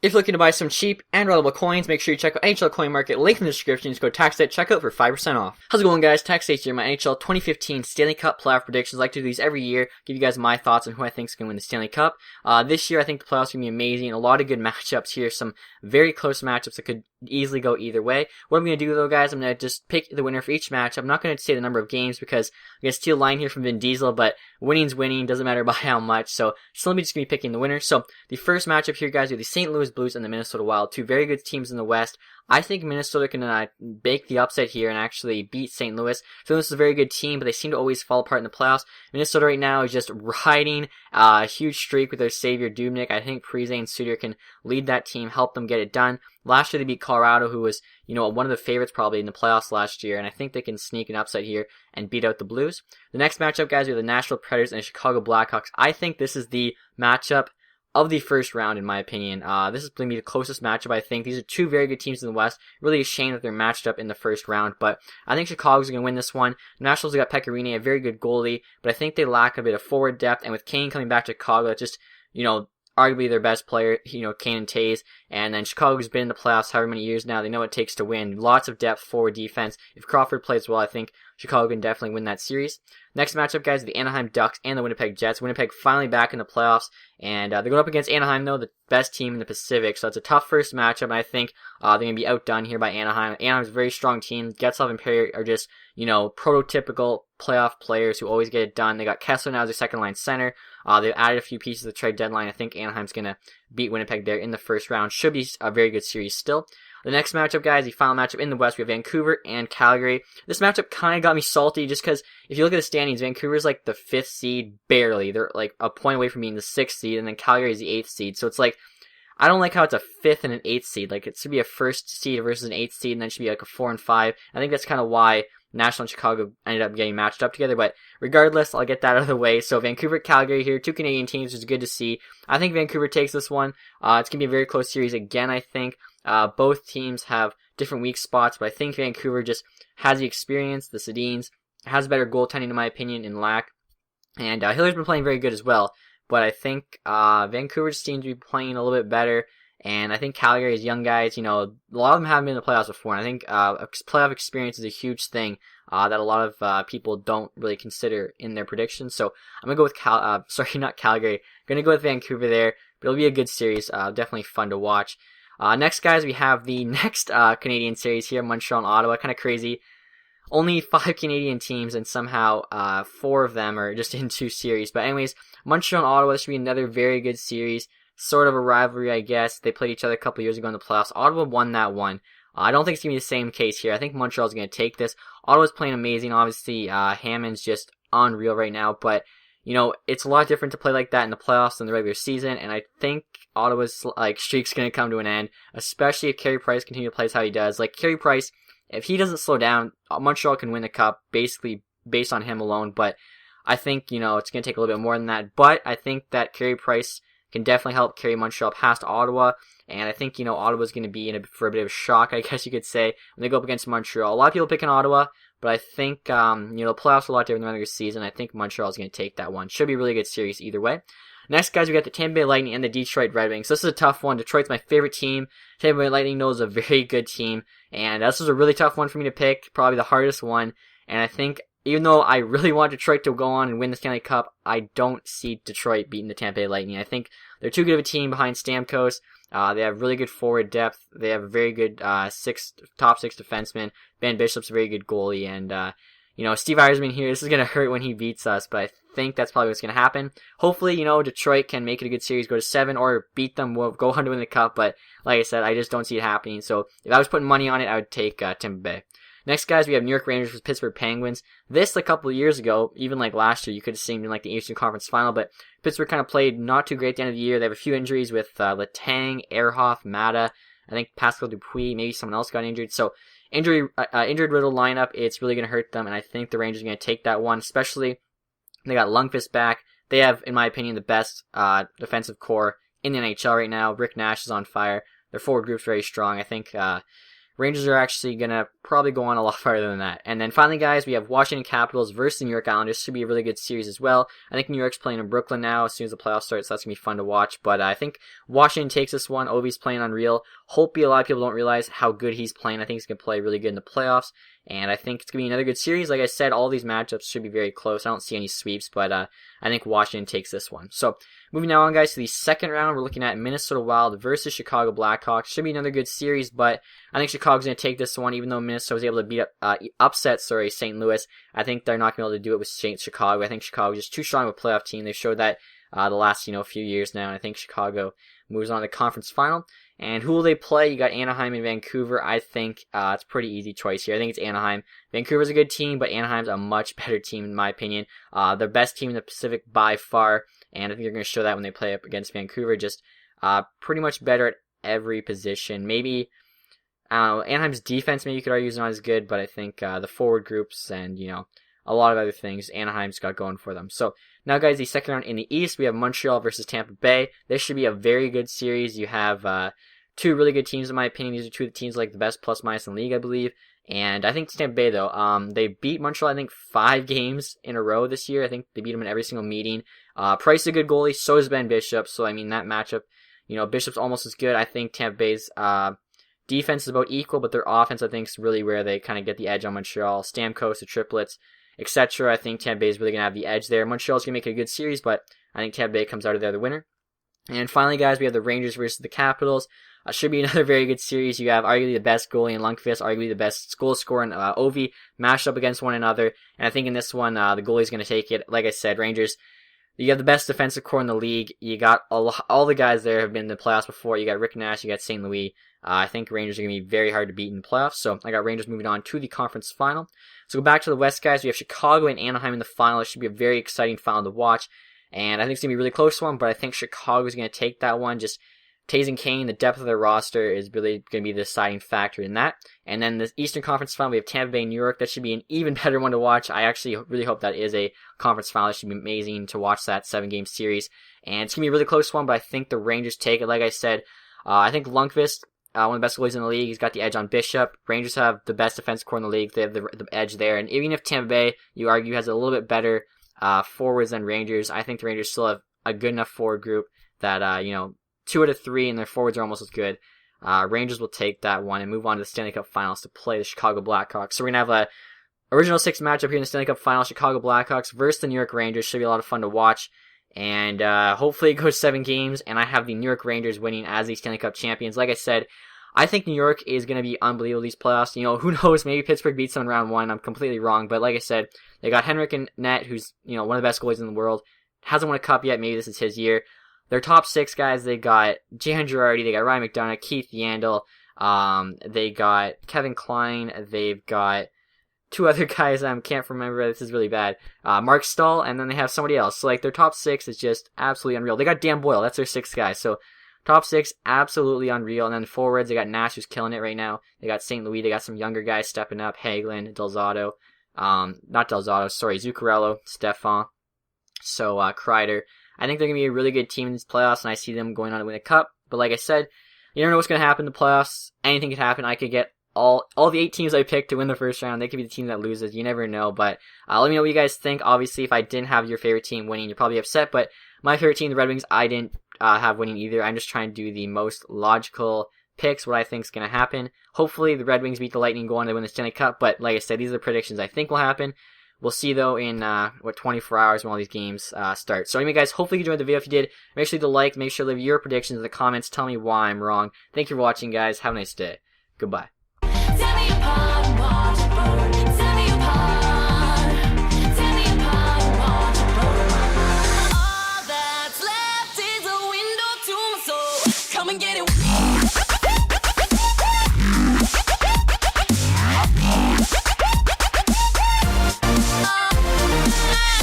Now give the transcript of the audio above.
If you're looking to buy some cheap and reliable coins, make sure you check out NHL Coin Market. Link in the description. Just go TacTix at checkout for 5% off. How's it going, guys? TacTix here. My NHL 2015 Stanley Cup playoff predictions. I like to do these every year. Give you guys my thoughts on who I think is going to win the Stanley Cup. This year, I think the playoffs are going to be amazing. A lot of good matchups here. Some very close matchups that could easily go either way. What I'm going to do, though, guys, I'm going to just pick the winner for each match. I'm not going to say the number of games because I'm going to steal a line here from Vin Diesel, but winning's winning. Doesn't matter by how much. So just let me just going to be picking the winner. So the first matchup here, guys, are the St. Louis Blues and the Minnesota Wild. Two very good teams in the West. I think Minnesota can bake the upset here and actually beat St. Louis. St. Louis is a very good team, but they seem to always fall apart in the playoffs. Minnesota right now is just riding a huge streak with their savior Dubnyk. I think Parise and Suter can lead that team, help them get it done. Last year they beat Colorado, who was, one of the favorites probably in the playoffs last year, and I think they can sneak an upset here and beat out the Blues. The next matchup, guys, are the Nashville Predators and the Chicago Blackhawks. I think this is the matchup of the first round, in my opinion. This is going to be the closest matchup, I think. These are two very good teams in the West. Really a shame that they're matched up in the first round, but I think Chicago's going to win this one. Nationals got Pecorine, a very good goalie, but I think they lack a bit of forward depth, and with Kane coming back to Chicago, it's just, arguably their best player, Kane and Taves, and then Chicago's been in the playoffs however many years now. They know what it takes to win. Lots of depth, forward defense. If Crawford plays well, I think Chicago can definitely win that series. Next matchup, guys, the Anaheim Ducks and the Winnipeg Jets. Winnipeg finally back in the playoffs, and they're going up against Anaheim, though, the best team in the Pacific, so it's a tough first matchup, and I think they're going to be outdone here by Anaheim. Anaheim's a very strong team. Getzlaf and Perry are just, prototypical playoff players who always get it done. They got Kessler now as their second-line center. They've added a few pieces to the trade deadline. I think Anaheim's going to beat Winnipeg there in the first round. Should be a very good series still. The next matchup, guys, the final matchup in the West, we have Vancouver and Calgary. This matchup kind of got me salty just because if you look at the standings, Vancouver's like the 5th seed, barely. They're like a point away from being the 6th seed, and then Calgary is the 8th seed. So it's like, I don't like how it's a 5th and an 8th seed. Like, it should be a 1st seed versus an 8th seed, and then it should be like a 4 and 5. I think that's kind of why Nashville and Chicago ended up getting matched up together, but regardless, I'll get that out of the way. So Vancouver, Calgary here, two Canadian teams, which is good to see. I think Vancouver takes this one. It's going to be a very close series again, I think. Both teams have different weak spots, but I think Vancouver just has the experience, the Sedins, has better goaltending in my opinion in Lack, and Hiller's been playing very good as well, but I think Vancouver just seems to be playing a little bit better. And I think Calgary's young guys, a lot of them haven't been in the playoffs before. And I think playoff experience is a huge thing that a lot of people don't really consider in their predictions. So I'm going to go with not Calgary. I'm going to go with Vancouver there. But it'll be a good series. Definitely fun to watch. Next, guys, we have the next Canadian series here, Montreal and Ottawa. Kind of crazy. Only 5 Canadian teams, and somehow 4 of them are just in 2 series. But anyways, Montreal and Ottawa, this should be another very good series. Sort of a rivalry, I guess. They played each other a couple years ago in the playoffs. Ottawa won that one. I don't think it's going to be the same case here. I think Montreal's going to take this. Ottawa's playing amazing. Obviously, Hammond's just unreal right now. But, it's a lot different to play like that in the playoffs than the regular season. And I think Ottawa's streak's going to come to an end. Especially if Carey Price continues to play how he does. Like, Carey Price, if he doesn't slow down, Montreal can win the cup basically based on him alone. But I think, it's going to take a little bit more than that. But I think that Carey Price can definitely help carry Montreal past Ottawa, and I think, Ottawa's going to be for a bit of a shock, I guess you could say, when they go up against Montreal. A lot of people picking Ottawa, but I think, the playoffs are a lot different than the regular season. I think Montreal's going to take that one. Should be a really good series either way. Next, guys, we got the Tampa Bay Lightning and the Detroit Red Wings. This is a tough one. Detroit's my favorite team. Tampa Bay Lightning knows a very good team, and this was a really tough one for me to pick, probably the hardest one, and I think even though I really want Detroit to go on and win the Stanley Cup, I don't see Detroit beating the Tampa Bay Lightning. I think they're too good of a team behind Stamkos. They have really good forward depth. They have a very good top 6 defensemen. Ben Bishop's a very good goalie. And, Steve Yzerman here, this is going to hurt when he beats us, but I think that's probably what's going to happen. Hopefully, Detroit can make it a good series, go to 7, or beat them, we'll go on to win the Cup. But like I said, I just don't see it happening. So if I was putting money on it, I would take Tampa Bay. Next, guys, we have New York Rangers versus Pittsburgh Penguins. This, a couple of years ago, even like last year, you could have seen in the Eastern Conference Final, but Pittsburgh kind of played not too great at the end of the year. They have a few injuries with Letang, Ehrhoff, Mata, I think Pascal Dupuis, maybe someone else got injured. So, injured riddle lineup, it's really going to hurt them, and I think the Rangers are going to take that one, especially they got Lundqvist back. They have, in my opinion, the best defensive core in the NHL right now. Rick Nash is on fire. Their forward group's very strong. I think Rangers are actually going to probably go on a lot farther than that. And then finally, guys, we have Washington Capitals versus the New York Islanders. Should be a really good series as well. I think New York's playing in Brooklyn now as soon as the playoffs start, so that's going to be fun to watch. But I think Washington takes this one. Ovi's playing unreal. Hopefully a lot of people don't realize how good he's playing. I think he's going to play really good in the playoffs. And I think it's going to be another good series. Like I said, all these matchups should be very close. I don't see any sweeps, but I think Washington takes this one. So moving now on, guys, to the second round, we're looking at Minnesota Wild versus Chicago Blackhawks. Should be another good series, but I think Chicago's going to take this one, even though Minnesota was able to upset St. Louis. I think they're not going to be able to do it with Chicago. I think Chicago is just too strong of a playoff team. They've showed that the last few years now, and I think Chicago moves on to the conference final. And who will they play? You got Anaheim and Vancouver. I think it's a pretty easy choice here. I think it's Anaheim. Vancouver's a good team, but Anaheim's a much better team in my opinion. They're best team in the Pacific by far, and I think they're going to show that when they play up against Vancouver. Just pretty much better at every position. Maybe Anaheim's defense maybe you could argue is not as good, but I think the forward groups and a lot of other things Anaheim's got going for them. So now, guys, the second round in the East, we have Montreal versus Tampa Bay. This should be a very good series. You have two really good teams in my opinion. These are two of the teams like the best plus minus in the league, I believe. And I think Tampa Bay though, they beat Montreal I think 5 games in a row this year. I think they beat them in every single meeting. Price is a good goalie, so is Ben Bishop. So I mean that matchup, Bishop's almost as good. I think Tampa Bay's defense is about equal, but their offense I think is really where they kind of get the edge on Montreal. Stamkos, the triplets, etc. I think Tampa Bay is really going to have the edge there. Montreal's going to make it a good series, but I think Tampa Bay comes out of there the winner. And finally, guys, we have the Rangers versus the Capitals. Should be another very good series. You have arguably the best goalie in Lundqvist, arguably the best goal scorer in Ovi, mashed up against one another. And I think in this one, the goalie's going to take it. Like I said, Rangers, you have the best defensive core in the league. You got all the guys there have been in the playoffs before. You got Rick Nash, you got St. Louis. I think Rangers are going to be very hard to beat in the playoffs. So I got Rangers moving on to the conference final. So go back to the West, guys. We have Chicago and Anaheim in the final. It should be a very exciting final to watch. And I think it's going to be a really close one, but I think Chicago is going to take that one. Just Taves and Kane, the depth of their roster is really going to be the deciding factor in that. And then the Eastern Conference final, we have Tampa Bay and New York. That should be an even better one to watch. I actually really hope that is a conference final. It should be amazing to watch that 7-game series. And it's going to be a really close one, but I think the Rangers take it. Like I said, I think Lundqvist, one of the best goalies in the league, he's got the edge on Bishop. Rangers have the best defensive core in the league. They have the edge there. And even if Tampa Bay, you argue, has a little bit better forwards than Rangers, I think the Rangers still have a good enough forward group that, 2 out of 3 and their forwards are almost as good. Rangers will take that one and move on to the Stanley Cup Finals to play the Chicago Blackhawks. So we're going to have a original 6 matchup here in the Stanley Cup Finals, Chicago Blackhawks versus the New York Rangers. Should be a lot of fun to watch. And hopefully it goes 7 games, and I have the New York Rangers winning as the Stanley Cup champions. Like I said, I think New York is going to be unbelievable these playoffs. Who knows? Maybe Pittsburgh beats them in round 1. I'm completely wrong. But like I said, they got Henrik in net, who's one of the best goalies in the world. Hasn't won a cup yet. Maybe this is his year. Their top 6 guys, they got Jan Girardi, they got Ryan McDonough, Keith Yandel, they got Kevin Klein, they've got 2 other guys I can't remember. This is really bad. Mark Stahl, and then they have somebody else. So their top 6 is just absolutely unreal. They got Dan Boyle. That's their 6th guy. So top 6, absolutely unreal. And then forwards, they got Nash, who's killing it right now. They got St. Louis. They got some younger guys stepping up. Hagelin, Delzato. Zuccarello, Stefan. So, Kreider. I think they're going to be a really good team in these playoffs, and I see them going on to win a cup. But like I said, you never know what's going to happen in the playoffs. Anything could happen. I could get all the 8 teams I picked to win the first round. They could be the team that loses. You never know. But let me know what you guys think. Obviously, if I didn't have your favorite team winning, you're probably upset. But my favorite team, the Red Wings, I didn't have winning either. I'm just trying to do the most logical picks, what I think is going to happen. Hopefully, the Red Wings beat the Lightning, go on to win the Stanley Cup. But like I said, these are the predictions I think will happen. We'll see, though, in 24 hours when all these games start. So anyway, guys, hopefully you enjoyed the video. If you did, make sure to like, make sure to leave your predictions in the comments. Tell me why I'm wrong. Thank you for watching, guys. Have a nice day. Goodbye.